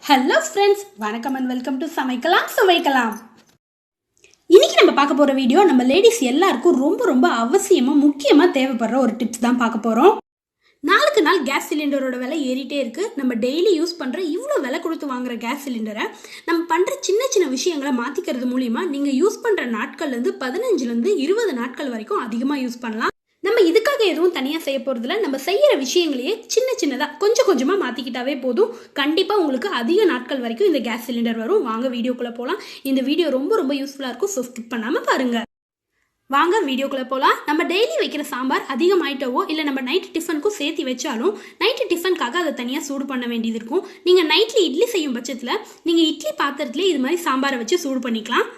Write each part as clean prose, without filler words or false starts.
Hello friends, வணக்கம் and welcome to சமைக்கலாம் சுவைக்கலாம். இன்னைக்கு நம்ம பார்க்க போகிற வீடியோ நம்ம லேடிஸ் எல்லாருக்கும் ரொம்ப ரொம்ப அவசியமாக முக்கியமாக தேவைப்படுற ஒரு டிப்ஸ் தான் பார்க்க போகிறோம். நாளுக்கு நாள் கேஸ் சிலிண்டரோட விலை ஏறிட்டே இருக்குது. நம்ம டெய்லி யூஸ் பண்ணுற இவ்வளோ விலை கொடுத்து வாங்குற கேஸ் சிலிண்டரை நம்ம பண்ணுற சின்ன சின்ன விஷயங்களை மாற்றிக்கிறது மூலிமா நீங்கள் யூஸ் பண்ணுற நாட்கள்லேருந்து 15லேருந்து 20 நாட்கள் வரைக்கும் அதிகமாக யூஸ் பண்ணலாம். நம்ம இதுக்காக எதுவும் தனியாக செய்ய போகிறதில்ல. நம்ம செய்கிற விஷயங்களையே சின்ன சின்னதாக கொஞ்சம் கொஞ்சமாக மாற்றிக்கிட்டாவே போதும். கண்டிப்பாக உங்களுக்கு அதிக நாட்கள் வரைக்கும் இந்த கேஸ் சிலிண்டர் வரும். வாங்க வீடியோக்குள்ளே போகலாம். இந்த வீடியோ ரொம்ப ரொம்ப யூஸ்ஃபுல்லாக இருக்கும். ஸோ ஸ்கிப் பண்ணாமல் பாருங்கள். வாங்க வீடியோக்குள்ளே போகலாம். நம்ம டெய்லி வைக்கிற சாம்பார் அதிகமாயிட்டவோ இல்லை நம்ம நைட் டிஃபனுக்கும் சேர்த்து வச்சாலும் நைட்டு டிஃபனுக்காக அதை தனியாக சூடு பண்ண வேண்டியது இருக்கும். நீங்கள் நைட்டில் இட்லி செய்யும் பட்சத்தில் நீங்கள் இட்லி பாத்திரத்துலேயே இது மாதிரி சாம்பாரை வச்சு சூடு பண்ணிக்கலாம்.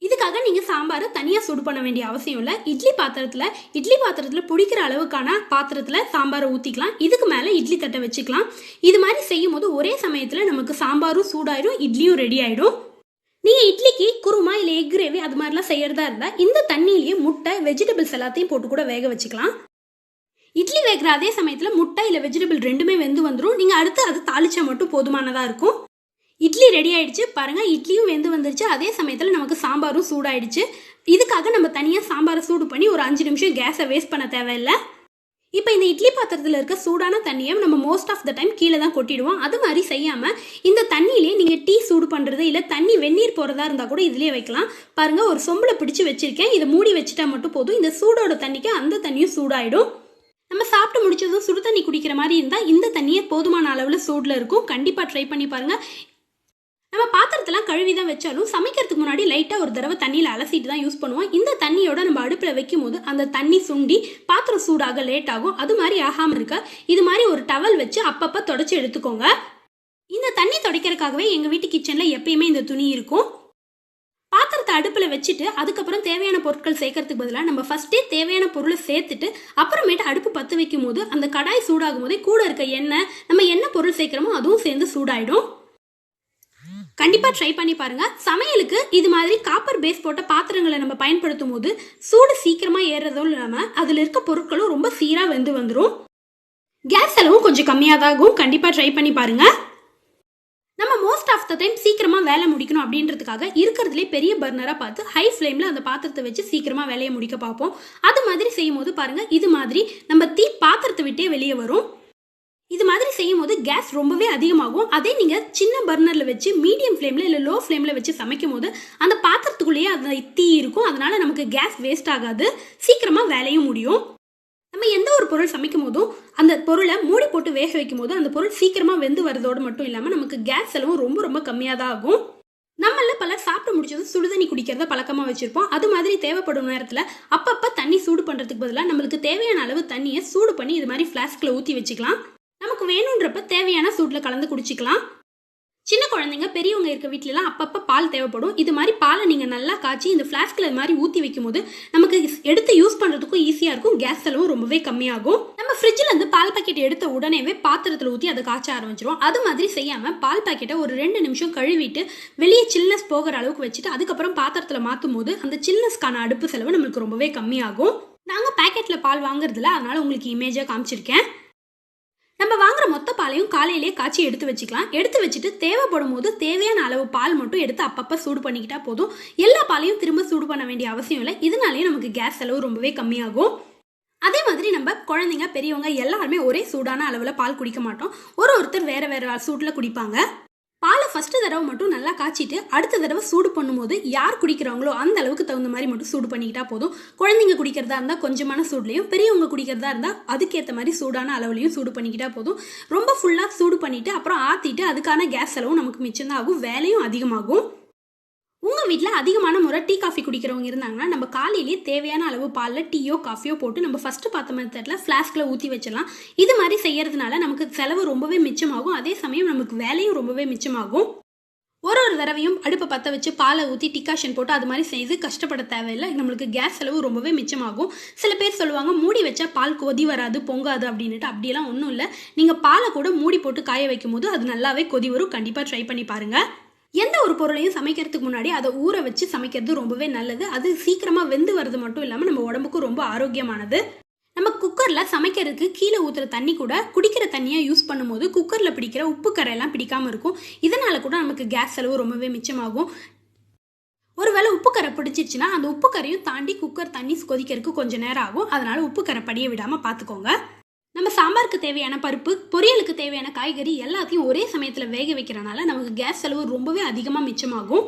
இதுக்காக நீங்கள் சாம்பாரை தனியாக சூடு பண்ண வேண்டிய அவசியம் இல்லை. இட்லி பாத்திரத்தில் பிடிக்கிற அளவுக்கான பாத்திரத்தில் சாம்பாரை ஊற்றிக்கலாம். இதுக்கு மேலே இட்லி தட்டை வச்சுக்கலாம். இது மாதிரி செய்யும் போது ஒரே சமயத்தில் நமக்கு சாம்பாரும் சூடாயிடும், இட்லியும் ரெடி ஆகிடும். நீங்கள் இட்லிக்கு குருமா இல்லை எக் கிரேவி அது மாதிரிலாம் செய்யறதா இருந்தால் இந்த தண்ணியிலேயே முட்டை வெஜிடபிள்ஸ் எல்லாத்தையும் போட்டு கூட வேக வச்சுக்கலாம். இட்லி வேகிற அதே சமயத்தில் முட்டை இல்லை வெஜிடபிள் ரெண்டுமே வெந்து வந்துடும். நீங்கள் அடுத்து அது தாளிச்சா மட்டும் போதுமானதாக இருக்கும். இட்லி ரெடி ஆயிடுச்சு பாருங்க. இட்லியும் வெந்து வந்துருச்சு. அதே சமயத்தில் நமக்கு சாம்பாரும் சூடாயிடுச்சு. இதுக்காக நம்ம தனியாக சாம்பாரை சூடு பண்ணி ஒரு 5 நிமிஷம் கேஸை வேஸ்ட் பண்ண தேவையில்லை. இப்போ இந்த இட்லி பாத்திரத்தில் இருக்க சூடான தண்ணியை நம்ம மோஸ்ட் ஆஃப் த டைம் கீழே தான் கொட்டிடுவோம். அது மாதிரி செய்யாமல் இந்த தண்ணியிலே நீங்கள் டீ சூடு பண்ணுறது இல்லை தண்ணி வெந்நீர் போகிறதா இருந்தால் கூட இதுலேயே வைக்கலாம். பாருங்கள், ஒரு சொம்பில் பிடிச்சி வச்சுருக்கேன். இதை மூடி வச்சுட்டா மட்டும் போதும். இந்த சூடோட தண்ணிக்கு அந்த தண்ணியும் சூடாயிடும். நம்ம சாப்பிட்டு முடிச்சதும் சுடு தண்ணி குடிக்கிற மாதிரி இருந்தால் இந்த தண்ணியே போதுமான அளவில் சூடில் இருக்கும். கண்டிப்பாக ட்ரை பண்ணி பாருங்கள். நம்ம பாத்திரத்தெல்லாம் கழுவி தான் வச்சாலும் சமைக்கிறதுக்கு முன்னாடி லைட்டாக ஒரு தடவை தண்ணியில் அலசிட்டு தான் யூஸ் பண்ணுவோம். இந்த தண்ணியோட நம்ம அடுப்பில் வைக்கும் போது அந்த தண்ணி சுண்டி பாத்திரம் சூடாக லேட் ஆகும். அது மாதிரி ஆகாமல் இருக்க இது மாதிரி ஒரு டவல் வச்சு அப்பப்போ தொடச்சி எடுத்துக்கோங்க. இந்த தண்ணி துடைக்கிறதுக்காகவே எங்கள் வீட்டு கிச்சனில் எப்பயுமே இந்த துணி இருக்கும். பாத்திரத்தை அடுப்பில் வச்சுட்டு அதுக்கப்புறம் தேவையான பொருட்கள் சேர்க்கறதுக்கு பதிலாக நம்ம ஃபர்ஸ்டே தேவையான பொருளை சேர்த்துட்டு அப்புறமேட்டு அடுப்பு பற்ற வைக்கும் போது அந்த கடாய் சூடாகும் போதே கூட இருக்க எண்ணெய் நம்ம என்ன பொருள் சேர்க்கிறோமோ அதுவும் சேர்ந்து சூடாயிடும். கண்டிப்பாக ட்ரை பண்ணி பாருங்க. சமையலுக்கு இது மாதிரி காப்பர் பேஸ் போட்ட பாத்திரங்களை நம்ம பயன்படுத்தும் போது சூடு சீக்கிரமாக ஏறுறதும் இல்லாமல் அதில் இருக்க பொருட்களும் ரொம்ப சீராக வெந்து வந்துடும். கேஸ் செலவும் கொஞ்சம் கம்மியாக தான் ஆகும். கண்டிப்பாக ட்ரை பண்ணி பாருங்க. நம்ம மோஸ்ட் ஆஃப் த டைம் சீக்கிரமாக வேலை முடிக்கணும் அப்படின்றதுக்காக இருக்கிறதுலே பெரிய பர்னராக பார்த்து ஹை ஃப்ளேமில் அந்த பாத்திரத்தை வச்சு சீக்கிரமாக வேலையை முடிக்க பார்ப்போம். அது மாதிரி செய்யும் போது பாருங்க, இது மாதிரி நம்ம தீ பாத்திரத்தை விட்டே வெளியே வரும். இது மாதிரி செய்யும் போது கேஸ் ரொம்பவே அதிகமாகும். அதே நீங்கள் சின்ன பர்னரில் வச்சு மீடியம் ஃப்ளேமில் இல்லை லோ ஃப்ளேமில் வச்சு சமைக்கும் போது அந்த பாத்திரத்துக்குள்ளேயே அந்த தீ இருக்கும். அதனால நமக்கு கேஸ் வேஸ்ட் ஆகாது, சீக்கிரமாக வேலையும் முடியும். நம்ம எந்த ஒரு பொருள் சமைக்கும் போதும் அந்த பொருளை மூடி போட்டு வேக வைக்கும் போது அந்த பொருள் சீக்கிரமாக வெந்து வரதோடு மட்டும் இல்லாமல் நமக்கு கேஸ் செலவும் ரொம்ப ரொம்ப கம்மியாக தான் ஆகும். நம்மள பலர் சாப்பிட்டு முடிச்சதும் சுடுதண்ணி குடிக்கிறத பழக்கமாக வச்சிருப்போம். அது மாதிரி தேவைப்படும் நேரத்தில் அப்பப்போ தண்ணி சூடு பண்ணுறதுக்கு பதிலாக நம்மளுக்கு தேவையான அளவு தண்ணியை சூடு பண்ணி இது மாதிரி ஃப்ளாஸ்கில் ஊற்றி வச்சுக்கலாம். நமக்கு வேணுன்றப்ப தேவையான சூட்டில் கலந்து குடிச்சிக்கலாம். சின்ன குழந்தைங்க பெரியவங்க இருக்க வீட்டிலலாம் அப்பப்போ பால் தேவைப்படும். இது மாதிரி பாலை நீங்கள் நல்லா காய்ச்சி இந்த ஃப்ளாஸ்கில் இது மாதிரி ஊற்றி வைக்கும் போது நமக்கு எடுத்து யூஸ் பண்ணுறதுக்கும் ஈஸியாக இருக்கும். கேஸ் செலவும் ரொம்பவே கம்மியாகும். நம்ம ஃப்ரிட்ஜில் இருந்து பால் பாக்கெட் எடுத்த உடனேவே பாத்திரத்தில் ஊற்றி அதை காய்ச்ச ஆரம்பிச்சிடும். அது மாதிரி செய்யாமல் பால் பாக்கெட்டை ஒரு 2 நிமிஷம் கழுவிட்டு வெளியே சில்னஸ் போகிற அளவுக்கு வச்சுட்டு அதுக்கப்புறம் பாத்திரத்தில் மாற்றும் போது அந்த சில்னஸ்க்கான அடுப்பு செலவு நம்மளுக்கு ரொம்பவே கம்மியாகும். நாங்கள் பேக்கெட்டில் பால் வாங்குறதில்ல, அதனால் உங்களுக்கு இமேஜாக காமிச்சிருக்கேன். நம்ம வாங்குற மொத்த பாலையும் காலையிலேயே காய்ச்சி எடுத்து வச்சுக்கலாம். எடுத்து வச்சுட்டு தேவைப்படும் போது தேவையான அளவு பால் மட்டும் எடுத்து அப்பப்போ சூடு பண்ணிக்கிட்டா போதும். எல்லா பாலையும் திரும்ப சூடு பண்ண வேண்டிய அவசியம் இல்லை. இதனாலேயே நமக்கு கேஸ் செலவு ரொம்பவே கம்மியாகும். அதே மாதிரி நம்ம குழந்தைங்க பெரியவங்க எல்லாருமே ஒரே சூடான அளவில் பால் குடிக்க மாட்டோம். ஒருத்தர் வேற வேற சூட்டில் குடிப்பாங்க. பாலை ஃபஸ்ட்டு தடவை மட்டும் நல்லா காய்ச்சிட்டு அடுத்த தடவை சூடு பண்ணும்போது யார் குடிக்கிறாங்களோ அந்த அளவுக்கு தகுந்த மாதிரி மட்டும் சூடு பண்ணிக்கிட்டா போதும். குழந்தைங்க குடிக்கிறதா இருந்தால் கொஞ்சமான சூட்லையும், பெரியவங்க குடிக்கிறதா இருந்தால் அதுக்கேற்ற மாதிரி சூடான அளவுலையும் சூடு பண்ணிக்கிட்டா போதும். ரொம்ப ஃபுல்லாக சூடு பண்ணிவிட்டு அப்புறம் ஆற்றிட்டு அதுக்கான கேஸ் செலவும் நமக்கு மிச்சம்தான் ஆகும், வேலையும் அதிகமாகும். உங்கள் வீட்டில் அதிகமான முறை டீ காஃபி குடிக்கிறவங்க இருந்தாங்கன்னா நம்ம காலையிலேயே தேவையான அளவு பாலில் டீயோ காஃபியோ போட்டு நம்ம ஃபஸ்ட்டு பார்த்த மெத்தடில் ஃப்ளாஸ்கில் ஊற்றி வச்சிடலாம். இது மாதிரி செய்யறதுனால நமக்கு செலவு ரொம்பவே மிச்சமாகும். அதே சமயம் நமக்கு வேலையும் ரொம்பவே மிச்சமாகும். ஒரு தடவையும் அடுப்பை பற்ற வச்சு பாலை ஊற்றி டிகாஷன் போட்டு அது மாதிரி செய்து கஷ்டப்பட தேவையில்லை. நம்மளுக்கு கேஸ் செலவு ரொம்பவே மிச்சமாகும். சில பேர் சொல்லுவாங்க மூடி வச்சா பால் கொதி வராது பொங்காது அப்படின்ட்டு. அப்படியெல்லாம் ஒன்றும் இல்லை. நீங்கள் பாலை கூட மூடி போட்டு காய வைக்கும் போது அது நல்லாவே கொதி வரும். கண்டிப்பாக ட்ரை பண்ணி பாருங்கள். எந்த ஒரு பொருளையும் சமைக்கிறதுக்கு முன்னாடி அதை ஊற வச்சு சமைக்கிறது ரொம்பவே நல்லது. அது சீக்கிரமாக வெந்து வர்றது மட்டும் இல்லாமல் நம்ம உடம்புக்கும் ரொம்ப ஆரோக்கியமானது. நம்ம குக்கரில் சமைக்கிறதுக்கு கீழே ஊற்றுற தண்ணி கூட குடிக்கிற தண்ணியாக யூஸ் பண்ணும்போது குக்கரில் பிடிக்கிற உப்பு கரையெல்லாம் பிடிக்காமல் இருக்கும். இதனால் கூட நமக்கு கேஸ் செலவு ரொம்பவே மிச்சமாகும். ஒருவேளை உப்பு கரை பிடிச்சிருச்சுன்னா அந்த உப்பு கரையும் தாண்டி குக்கர் தண்ணி கொதிக்கிறதுக்கு கொஞ்சம் நேரம் ஆகும். அதனால் உப்பு கரை படிய விடாமல் பார்த்துக்கோங்க. நம்ம சாம்பாருக்கு தேவையான பருப்பு, பொரியலுக்கு தேவையான காய்கறி எல்லாத்தையும் ஒரே சமயத்தில் வேக வைக்கிறனால நமக்கு கேஸ் செலவு ரொம்பவே அதிகமாக மிச்சமாகும்.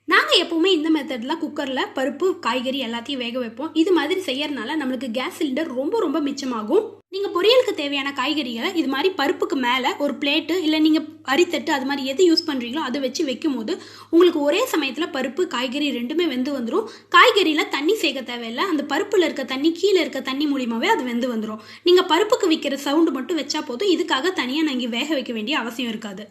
நாங்கள் எப்போவுமே இந்த மெத்தடில் குக்கரில் பருப்பு, காய்கறி எல்லாத்தையும் வேக வைப்போம். இது மாதிரி செய்யறதுனால நம்மளுக்கு கேஸ் சிலிண்டர் ரொம்ப ரொம்ப மிச்சமாகும். நீங்கள் பொரியலுக்கு தேவையான காய்கறிகளை இது மாதிரி பருப்புக்கு மேலே ஒரு பிளேட்டு இல்லை நீங்கள் அரித்தட்டு அது மாதிரி எது யூஸ் பண்ணுறீங்களோ அதை வச்சு வைக்கும் போது உங்களுக்கு ஒரே சமயத்தில் பருப்பு, காய்கறி ரெண்டுமே வெந்து வந்துடும். காய்கறியில் தண்ணி சேர்க்க தேவையில்லை. அந்த பருப்பில் இருக்க தண்ணி கீழே இருக்க தண்ணி மூலியமாகவே அது வெந்து வந்துடும். நீங்கள் பருப்புக்கு வைக்கிற சவுண்டு மட்டும் வச்சா போதும். இதுக்காக தனியாக நாங்கள் வேக வைக்க வேண்டிய அவசியம் இருக்காது.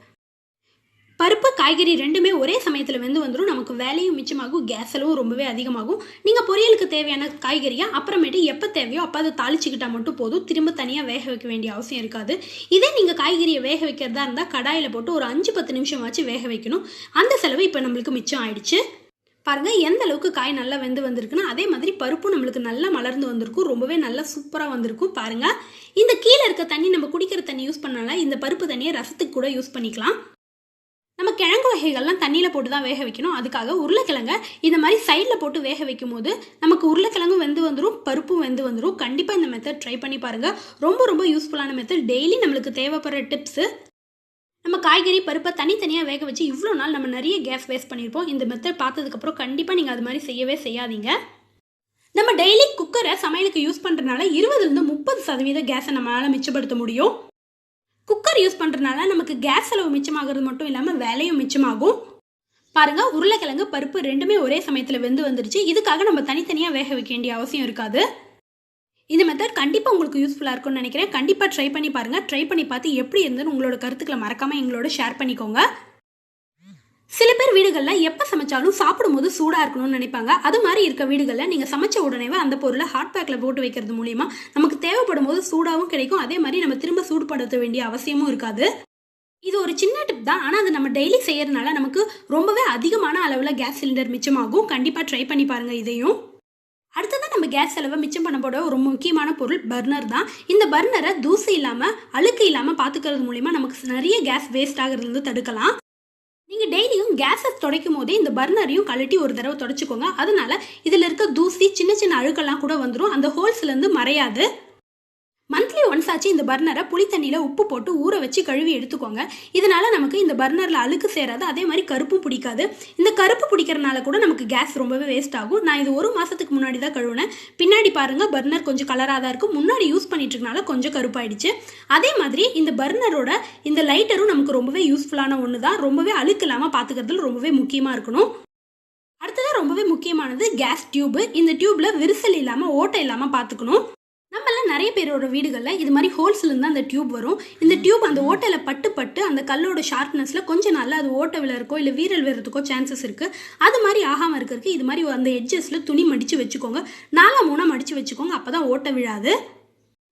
பருப்பு, காய்கறி ரெண்டுமே ஒரே சமயத்தில் வெந்து வந்துடும். நமக்கு வேலையும் மிச்சமாகும், கேஸ் செலவும் ரொம்பவே அதிகமாகும். நீங்கள் பொரியலுக்கு தேவையான காய்கறியை அப்புறமேட்டு எப்போ தேவையோ அப்போ அதை தாளிச்சிக்கிட்டால் மட்டும் போதும். திரும்ப தனியாக வேக வைக்க வேண்டிய அவசியம் இருக்காது. இதே நீங்கள் காய்கறியை வேக வைக்கிறதா இருந்தால் கடாயில் போட்டு ஒரு 5-10 நிமிஷம் வச்சு வேக வைக்கணும். அந்த செலவு இப்போ நம்மளுக்கு மிச்சம் ஆயிடுச்சு. பாருங்கள் எந்த அளவுக்கு காய் நல்லா வெந்து வந்திருக்குன்னா அதே மாதிரி பருப்பும் நம்மளுக்கு நல்லா மலர்ந்து வந்திருக்கும். ரொம்பவே நல்லா சூப்பராக வந்திருக்கும். பாருங்கள், இந்த கீழே இருக்க தண்ணி நம்ம குடிக்கிற தண்ணி யூஸ் பண்ணால இந்த பருப்பு தண்ணியை ரசத்துக்கு கூட யூஸ் பண்ணிக்கலாம். நம்ம கிழங்கு வகைகள்லாம் தண்ணியில் போட்டு தான் வேக வைக்கணும். அதுக்காக உருளைக்கிழங்க இந்த மாதிரி சைடில் போட்டு வேக வைக்கும் போது நமக்கு உருளைக்கிழங்கும் வெந்து வந்துடும், பருப்பும் வெந்து வந்துடும். கண்டிப்பாக இந்த மெத்தட் ட்ரை பண்ணி பாருங்கள். ரொம்ப ரொம்ப யூஸ்ஃபுல்லான மெத்தட். டெய்லி நம்மளுக்கு தேவைப்படுற டிப்ஸு. நம்ம காய்கறி, பருப்பை தனித்தனியாக வேக வச்சு இவ்வளோ நாள் நம்ம நிறைய கேஸ் வேஸ்ட் பண்ணியிருப்போம். இந்த மெத்தட் பார்த்ததுக்கப்புறம் கண்டிப்பாக நீங்கள் அது மாதிரி செய்யவே செய்யாதீங்க. நம்ம டெய்லி குக்கரை சமையலுக்கு யூஸ் பண்ணுறதுனால 20-30% கேஸை நம்மளால் மிச்சப்படுத்த முடியும். குக்கர் யூஸ் பண்ணுறதுனால நமக்கு கேஸ் செலவு மிச்சமாகிறது மட்டும் இல்லாமல் வேலையும் மிச்சமாகும். பாருங்கள், உருளைக்கிழங்கு, பருப்பு ரெண்டுமே ஒரே சமயத்தில் வெந்து வந்துருச்சு. இதுக்காக நம்ம தனித்தனியாக வேக வைக்க வேண்டிய அவசியம் இருக்காது. இந்த மெத்தட் கண்டிப்பாக உங்களுக்கு யூஸ்ஃபுல்லாக இருக்கும்னு நினைக்கிறேன். கண்டிப்பாக ட்ரை பண்ணி பாருங்கள். ட்ரை பண்ணி பார்த்து எப்படி இருந்ததுன்னு உங்களோட கருத்துக்களை மறக்காமல் எங்களோட ஷேர் பண்ணிக்கோங்க. சில பேர் வீடுகளில் எப்போ சமைச்சாலும் சாப்பிடும்போது சூடாக இருக்கணும்னு நினைப்பாங்க. அது மாதிரி இருக்க வீடுகளில் நீங்கள் சமைச்ச உடனே அந்த பொருளை ஹாட் பேக்கில் போட்டு வைக்கிறது மூலிமா நமக்கு தேவைப்படும் போது சூடாகவும் கிடைக்கும். அதே மாதிரி நம்ம திரும்ப சூடுபடுத்த வேண்டிய அவசியமும் இருக்காது. இது ஒரு சின்ன டிப் தான், ஆனால் அது நம்ம டெய்லி செய்யறதுனால நமக்கு ரொம்பவே அதிகமான அளவில் கேஸ் சிலிண்டர் மிச்சமாகும். கண்டிப்பாக ட்ரை பண்ணி பாருங்கள் இதையும். அடுத்ததான் நம்ம கேஸ் செலவை மிச்சம் பண்ண போட ஒரு முக்கியமான பொருள் பர்னர் தான். இந்த பர்னரை தூசி இல்லாமல், அழுக்கு இல்லாமல் பார்த்துக்கிறது மூலிமா நமக்கு நிறைய கேஸ் வேஸ்ட் ஆகிறதுலேருந்து தடுக்கலாம். நீங்கள் டெய்லியும் கேஸை துடைக்கும் போதே இந்த பர்னரையும் கழட்டி ஒரு தடவை துடைச்சிக்கோங்க. அதனால இதில் இருக்க தூசி, சின்ன சின்ன அழுக்கெல்லாம் கூட வந்துடும். அந்த ஹோல்ஸ்லேருந்து மறையாது. மந்த்லி ஒன்ஸ் ஆச்சு இந்த பர்னரை புளி தண்ணியில் உப்பு போட்டு ஊற வச்சு கழுவி எடுத்துக்கோங்க. இதனால நமக்கு இந்த பர்னரில் அழுக்கு சேராது. அதே மாதிரி கருப்பும் பிடிக்காது. இந்த கருப்பு பிடிக்கிறனால கூட நமக்கு கேஸ் ரொம்பவே வேஸ்ட் ஆகும். நான் இது 1 மாதத்துக்கு முன்னாடி தான் கழுவினேன். பின்னாடி பாருங்கள், பர்னர் கொஞ்சம் கலராக தான் இருக்கும். முன்னாடி யூஸ் பண்ணிட்டு இருக்கனால கொஞ்சம் கருப்பாயிடுச்சு. அதே மாதிரி இந்த பர்னரோட இந்த லைட்டரும் நமக்கு ரொம்பவே யூஸ்ஃபுல்லான ஒன்று தான். ரொம்பவே அழுக்கு இல்லாமல் பார்த்துக்கிறதுல ரொம்பவே முக்கியமாக இருக்கணும். அடுத்ததான் ரொம்பவே முக்கியமானது கேஸ் டியூப். இந்த டியூப்பில் விரிசல் இல்லாமல், ஓட்டை இல்லாமல் பார்த்துக்கணும். நம்மள நிறைய பேரோட வீடுகளில் இது மாதிரி ஹோல்ஸ்லேருந்து அந்த டியூப் வரும். இந்த டியூப் அந்த ஓட்டையில் பட்டு அந்த கல்லோட ஷார்ப்னஸில் கொஞ்சம் நாளில் அது ஓட்டை விழறக்கோ இல்லை வீரல் விழுறதுக்கோ சான்சஸ் இருக்குது. அது மாதிரி ஆகாமல் இருக்கிறதுக்கு இது மாதிரி அந்த எட்ஜஸில் துணி மடித்து வச்சுக்கோங்க. 4-3 மடித்து வச்சுக்கோங்க. அப்போ தான் ஓட்டை விழாது.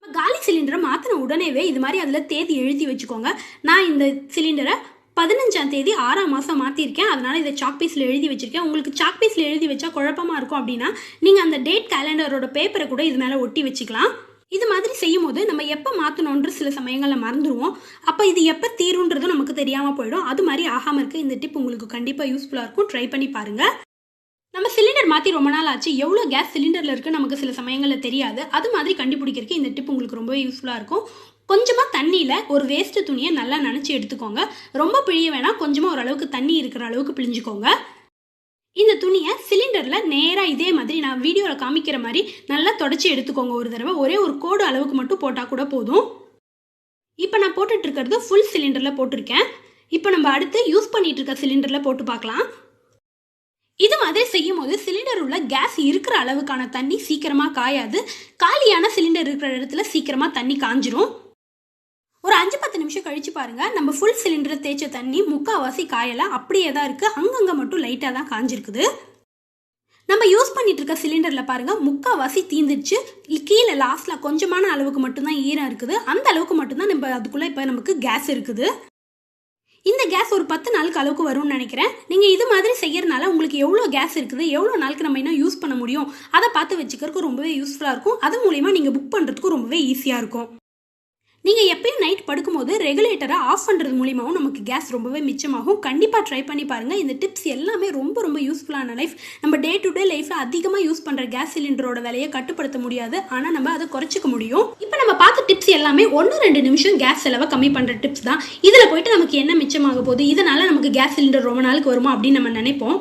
காலி சிலிண்டரை மாற்றின உடனேவே இது மாதிரி அதில் தேதி எழுதி வச்சுக்கோங்க. நான் இந்த சிலிண்டரை 15ஆம் தேதி 6ஆம் மாதம் மாற்றிருக்கேன். அதனால் இதை சாக் பீஸில் எழுதி வச்சுருக்கேன். உங்களுக்கு சாக் பீஸில் எழுதி வச்சா குழப்பமாக இருக்கும் அப்படின்னா நீங்கள் அந்த டேட் கேலண்டரோட பேப்பரை கூட இது மேலே ஒட்டி வச்சுக்கலாம். இது மாதிரி செய்யும் போது நம்ம எப்போ மாற்றணுன்ற சில சமயங்களில் மறந்துடுவோம். அப்போ இது எப்போ தீருன்றதும் நமக்கு தெரியாமல் போயிடும். அது மாதிரி ஆகாமல் இருக்க இந்த டிப் உங்களுக்கு கண்டிப்பாக யூஸ்ஃபுல்லாக இருக்கும். ட்ரை பண்ணி பாருங்கள். நம்ம சிலிண்டர் மாற்றி ரொம்ப நாள் ஆச்சு, எவ்வளோ கேஸ் சிலிண்டரில் இருக்குது நமக்கு சில சமயங்களில் தெரியாது. அது மாதிரி கண்டுபிடிக்கிறதுக்கு இந்த டிப் உங்களுக்கு ரொம்ப யூஸ்ஃபுல்லாக இருக்கும். கொஞ்சமாக தண்ணியில் ஒரு வேஸ்ட்டு துணியை நல்லா நனைச்சி எடுத்துக்கோங்க. ரொம்ப பிழிய வேணாம், கொஞ்சமாக ஓரளவுக்கு தண்ணி இருக்கிற அளவுக்கு பிழிஞ்சுக்கோங்க. இந்த துணியை சிலிண்டரில் நேராக இதே மாதிரி நான் வீடியோவில் காமிக்கிற மாதிரி நல்லா தொடச்சி எடுத்துக்கோங்க. ஒரு தடவை ஒரே ஒரு கோடு அளவுக்கு மட்டும் போட்டால் கூட போதும். இப்போ நான் போட்டுட்டு இருக்கிறது ஃபுல் சிலிண்டரில் போட்டிருக்கேன். இப்போ நம்ம அடுத்து யூஸ் பண்ணிட்டு இருக்க சிலிண்டரில் போட்டு பார்க்கலாம். இது மாதிரி செய்யும் போது சிலிண்டர் உள்ள கேஸ் இருக்கிற அளவுக்கான தண்ணி சீக்கிரமாக காயாது. காலியான சிலிண்டர் இருக்கிற இடத்துல சீக்கிரமாக தண்ணி காஞ்சிரும். ஒரு 5-10 நிமிஷம் கழிச்சு பாருங்க, நம்ம ஃபுல் சிலிண்டரை தேய்ச்ச தண்ணி முக்கால்வாசி காயலை, அப்படியே தான் இருக்குது. அங்கங்கே மட்டும் லைட்டாக தான் காஞ்சிருக்குது. நம்ம யூஸ் பண்ணிட்டு இருக்க சிலிண்டரில் பாருங்கள், முக்கால்வாசி தீந்துடுச்சு. கீழே லாஸ்ட்டில் கொஞ்சமான அளவுக்கு மட்டும்தான் ஈரம் இருக்குது. அந்த அளவுக்கு மட்டும்தான் நம்ம அதுக்குள்ளே இப்போ நமக்கு கேஸ் இருக்குது. இந்த கேஸ் ஒரு 10 நாளுக்கு அளவுக்கு வரும்னு நினைக்கிறேன். நீங்கள் இது மாதிரி செய்யறதுனால உங்களுக்கு எவ்வளோ கேஸ் இருக்குது, எவ்வளோ நாளுக்கு நம்ம இன்னும் யூஸ் பண்ண முடியும் அதை பார்த்து வச்சுக்கிறதுக்கு ரொம்பவே யூஸ்ஃபுல்லாக இருக்கும். அது மூலிமா நீங்கள் புக் பண்ணுறதுக்கும் ரொம்பவே ஈஸியாக இருக்கும். நீங்கள் எப்பயும் நைட் படுக்கும்போது ரெகுலேட்டரை ஆஃப் பண்ணுறது மூலியமாகவும் நமக்கு கேஸ் ரொம்பவே மிச்சமாகும். கண்டிப்பாக ட்ரை பண்ணி பாருங்கள். இந்த டிப்ஸ் எல்லாமே ரொம்ப ரொம்ப யூஸ்ஃபுல்லான லைஃப். நம்ம டே டு டே லைஃப்பில் அதிகமாக யூஸ் பண்ணுற கேஸ் சிலிண்டரோட விலையை கட்டுப்படுத்த முடியாது, ஆனால் நம்ம அதை குறைச்சிக்க முடியும். இப்போ நம்ம பார்த்த டிப்ஸ் எல்லாமே 1-2 நிமிஷம் கேஸ் செலவை கம்மி பண்ணுற டிப்ஸ் தான். இதில் போயிட்டு நமக்கு என்ன மிச்சமாக போகுது, இதனால் நமக்கு கேஸ் சிலிண்டர் ரொம்ப நாளுக்கு வருமா அப்படின்னு நம்ம நினைப்போம்.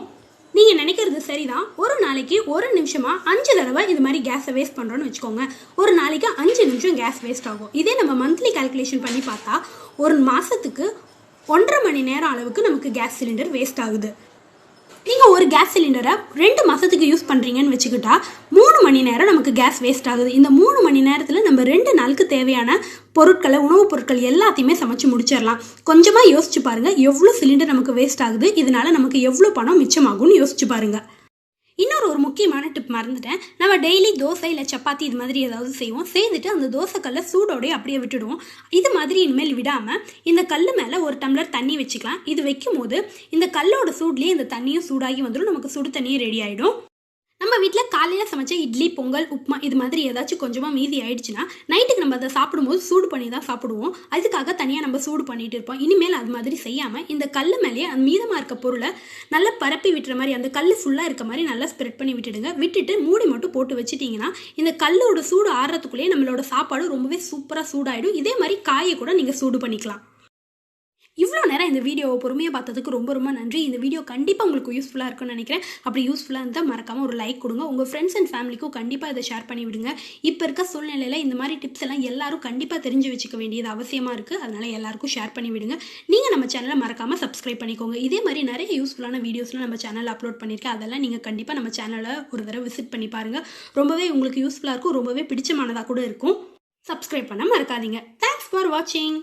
நீங்கள் நினைக்கிறது சரிதான். ஒரு நாளைக்கு 1 நிமிஷமாக 5 தடவை இது மாதிரி கேஸை வேஸ்ட் பண்ணுறோன்னு வச்சுக்கோங்க. ஒரு நாளைக்கு 5 நிமிஷம் கேஸ் வேஸ்ட் ஆகும். இதே நம்ம மந்த்லி கால்குலேஷன் பண்ணி பார்த்தா ஒரு மாதத்துக்கு 1.5 மணி நேரம் அளவுக்கு நமக்கு கேஸ் சிலிண்டர் வேஸ்ட் ஆகுது. நீங்கள் ஒரு கேஸ் சிலிண்டரை 2 மாதத்துக்கு யூஸ் பண்ணுறீங்கன்னு வச்சுக்கிட்டா 3 மணி நேரம் நமக்கு கேஸ் வேஸ்ட் ஆகுது. இந்த 3 மணி நேரத்தில் நம்ம 2 நாளுக்கு தேவையான பொருட்களை, உணவுப் பொருட்கள் எல்லாத்தையுமே சமைச்சு முடிச்சிடலாம். கொஞ்சமாக யோசிச்சு பாருங்கள், எவ்வளோ சிலிண்டர் நமக்கு வேஸ்ட் ஆகுது, இதனால நமக்கு எவ்வளோ பணம் மிச்சமாகும்னு யோசிச்சு பாருங்கள். இன்னொரு முக்கியமான டிப் மறந்துட்டேன். நம்ம டெய்லி தோசை இல்லை சப்பாத்தி இது மாதிரி ஏதாவது செய்வோம். செய்துட்டு அந்த தோசைக்கல்லை சூடோடையே அப்படியே விட்டுடுவோம். இது மாதிரி இனிமேல் விடாமல் இந்த கல் மேலே ஒரு டம்ளர் தண்ணி வச்சுக்கலாம். இது வைக்கும் போது இந்த கல்லோட சூட்லேயே இந்த தண்ணியும் சூடாகி வந்துடும். நமக்கு சுடு தண்ணியும் ரெடி ஆகிடும். நம்ம வீட்டில் காலையில் சமைச்ச இட்லி, பொங்கல், உப்புமா இது மாதிரி ஏதாச்சும் கொஞ்சமாக மீதி ஆயிடுச்சுன்னா நைட்டுக்கு நம்ம அதை சாப்பிடும்போது சூடு பண்ணி தான் சாப்பிடுவோம். அதுக்காக தனியாக நம்ம சூடு பண்ணிட்டு இருப்போம். இனிமேல் அது மாதிரி செய்யாமல் இந்த கல் மேலேயே அந்த மீதமாக இருக்க பொருளை நல்லா பரப்பி விட்டுற மாதிரி, அந்த கல் ஃபுல்லாக இருக்க மாதிரி நல்லா ஸ்ப்ரெட் பண்ணி விட்டுடுங்க. விட்டுட்டு மூடி மட்டும் போட்டு வச்சுட்டிங்கன்னா இந்த கல்லோட சூடு ஆறுறதுக்குள்ளேயே நம்மளோட சாப்பாடு ரொம்பவே சூப்பராக சூடாயிடும். இதே மாதிரி காயை கூட நீங்கள் சூடு பண்ணிக்கலாம். இவ்வளோ நேரம் இந்த வீடியோவை பொறுமையாக பார்த்ததுக்கு ரொம்ப ரொம்ப நன்றி. இந்த வீடியோ கண்டிப்பாக உங்களுக்கு யூஸ்ஃபுல்லாக இருக்கும்னு நினைக்கிறேன். அப்படி யூஸ்ஃபுல்லாக இருந்தால் மறக்காமல் ஒரு லைக் கொடுங்க. உங்கள் ஃப்ரெண்ட்ஸ் அண்ட் ஃபேமிலிக்கும் கண்டிப்பாக இதை ஷேர் பண்ணி விடுங்க. இப்போ இருக்க சூழ்நிலையில் இந்த மாதிரி டிப்ஸ் எல்லாம் எல்லாரும் கண்டிப்பாக தெரிஞ்சு வச்சுக்க வேண்டியது அவசியமாக இருக்குது. அதனால் எல்லாருக்கும் ஷேர் பண்ணி விடுங்க. நீங்கள் நம்ம சேனலை மறக்காமல் சப்ஸ்கிரைப் பண்ணிக்கோங்க. இதே மாதிரி நிறைய யூஸ்ஃபுல்லான வீடியோஸ்லாம் நம்ம சேனலில் அப்லோட் பண்ணியிருக்கேன். அதெல்லாம் நீங்கள் கண்டிப்பாக நம்ம சேனலை ஒரு தடவை விசிட் பண்ணி பாருங்கள். ரொம்பவே உங்களுக்கு யூஸ்ஃபுல்லாக இருக்கும், ரொம்பவே பிடிச்சமானதாக கூட இருக்கும். சப்ஸ்கிரைப் பண்ண மறக்காதீங்க. தேங்க்ஸ் ஃபார் வாட்சிங்.